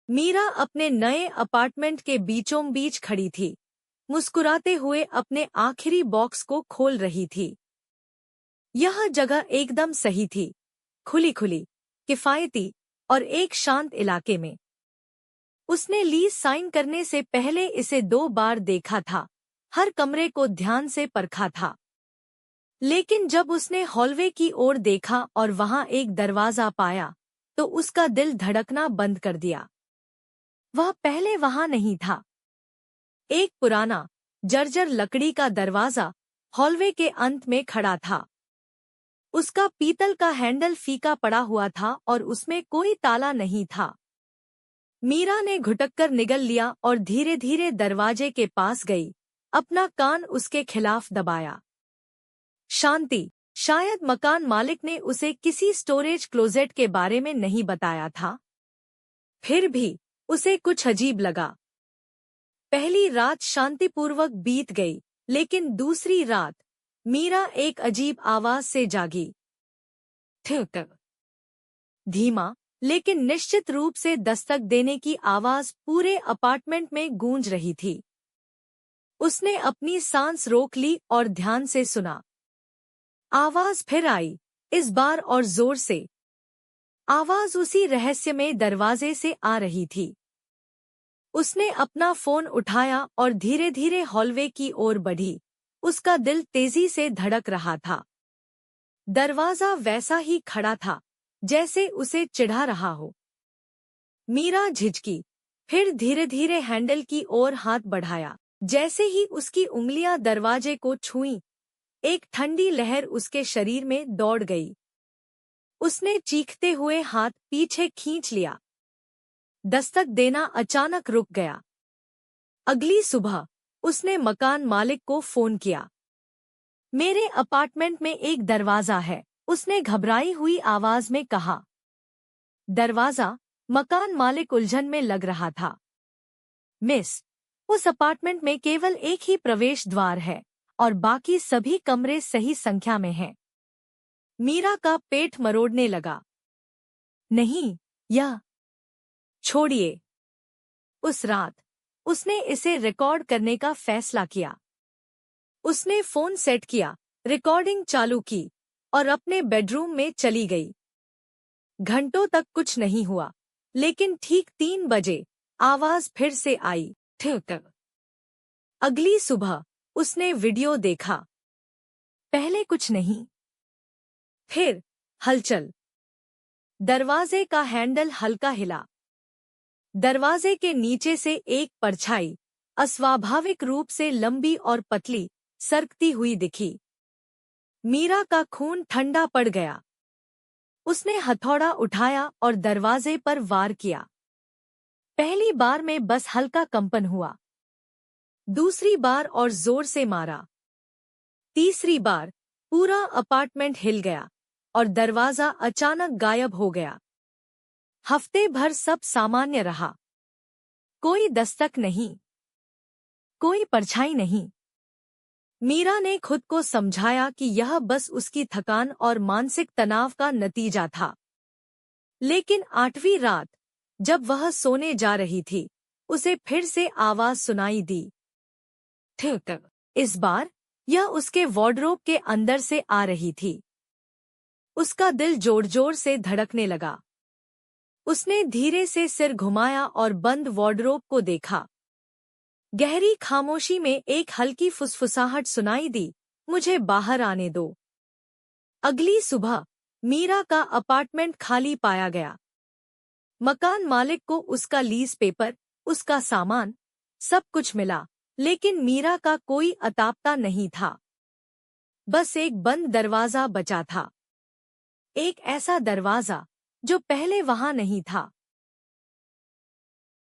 मीरा अपने नए अपार्टमेंट के बीचों बीच खड़ी थी, मुस्कुराते हुए अपने आखिरी बॉक्स को खोल रही थी। यह जगह एकदम सही थी, खुली खुली, किफायती और एक शांत इलाके में। उसने लीज साइन करने से पहले इसे 2 बार देखा था, हर कमरे को ध्यान से परखा था। लेकिन जब उसने हॉलवे की ओर देखा और वहां एक दरवाजा पाया, तो उसका दिल धड़कना बंद कर दिया। वह पहले वहां नहीं था। एक पुराना, जर्जर लकड़ी का दरवाजा हॉलवे के अंत में खड़ा था। उसका पीतल का हैंडल फीका पड़ा हुआ था और उसमें कोई ताला नहीं था। मीरा ने घुटककर निगल लिया और धीरे धीरे दरवाजे के पास गई, अपना कान उसके खिलाफ दबाया। शांति। शायद मकान मालिक ने उसे किसी स्टोरेज क्लोजेट के बारे में नहीं बताया था। फिर भी उसे कुछ अजीब लगा। पहली रात शांतिपूर्वक बीत गई, लेकिन दूसरी रात मीरा एक अजीब आवाज से जागी। ठिक। धीमा लेकिन निश्चित रूप से दस्तक देने की आवाज पूरे अपार्टमेंट में गूंज रही थी। उसने अपनी सांस रोक ली और ध्यान से सुना। आवाज फिर आई, इस बार और जोर से। आवाज उसी रहस्यमय दरवाजे से आ रही थी। उसने अपना फोन उठाया और धीरे धीरे हॉलवे की ओर बढ़ी। उसका दिल तेजी से धड़क रहा था। दरवाजा वैसा ही खड़ा था, जैसे उसे चिढ़ा रहा हो। मीरा झिझकी, फिर धीरे धीरे हैंडल की ओर हाथ बढ़ाया। जैसे ही उसकी उंगलियां दरवाजे को छुईं, एक ठंडी लहर उसके शरीर में दौड़ गई। उसने चीखते हुए हाथ पीछे खींच लिया। दस्तक देना अचानक रुक गया। अगली सुबह उसने मकान मालिक को फोन किया। मेरे अपार्टमेंट में एक दरवाजा है, उसने घबराई हुई आवाज में कहा। दरवाजा? मकान मालिक उलझन में लग रहा था। मिस, उस अपार्टमेंट में केवल एक ही प्रवेश द्वार है और बाकी सभी कमरे सही संख्या में हैं। मीरा का पेट मरोड़ने लगा। नहीं, यह छोड़िए। उस रात उसने इसे रिकॉर्ड करने का फैसला किया। उसने फोन सेट किया, रिकॉर्डिंग चालू की और अपने बेडरूम में चली गई। घंटों तक कुछ नहीं हुआ, लेकिन ठीक 3 बजे आवाज फिर से आई। ठिक। अगली सुबह उसने वीडियो देखा। पहले कुछ नहीं, फिर हलचल। दरवाजे का हैंडल हल्का हिला। दरवाजे के नीचे से एक परछाई अस्वाभाविक रूप से लंबी और पतली सरकती हुई दिखी। मीरा का खून ठंडा पड़ गया। उसने हथौड़ा उठाया और दरवाजे पर वार किया। पहली बार में बस हल्का कंपन हुआ। दूसरी बार और जोर से मारा। तीसरी बार पूरा अपार्टमेंट हिल गया और दरवाजा अचानक गायब हो गया। हफ्ते भर सब सामान्य रहा। कोई दस्तक नहीं, कोई परछाई नहीं। मीरा ने खुद को समझाया कि यह बस उसकी थकान और मानसिक तनाव का नतीजा था। लेकिन 8वीं रात, जब वह सोने जा रही थी, उसे फिर से आवाज सुनाई दी। ठिक। इस बार यह उसके वार्डरोब के अंदर से आ रही थी। उसका दिल जोर जोर से धड़कने लगा। उसने धीरे से सिर घुमाया और बंद वार्डरोब को देखा। गहरी खामोशी में एक हल्की फुसफुसाहट सुनाई दी, मुझे बाहर आने दो। अगली सुबह मीरा का अपार्टमेंट खाली पाया गया। मकान मालिक को उसका लीज पेपर, उसका सामान, सब कुछ मिला, लेकिन मीरा का कोई अतापता नहीं था। बस एक बंद दरवाजा बचा था। एक ऐसा दरवाजा जो पहले वहां नहीं था।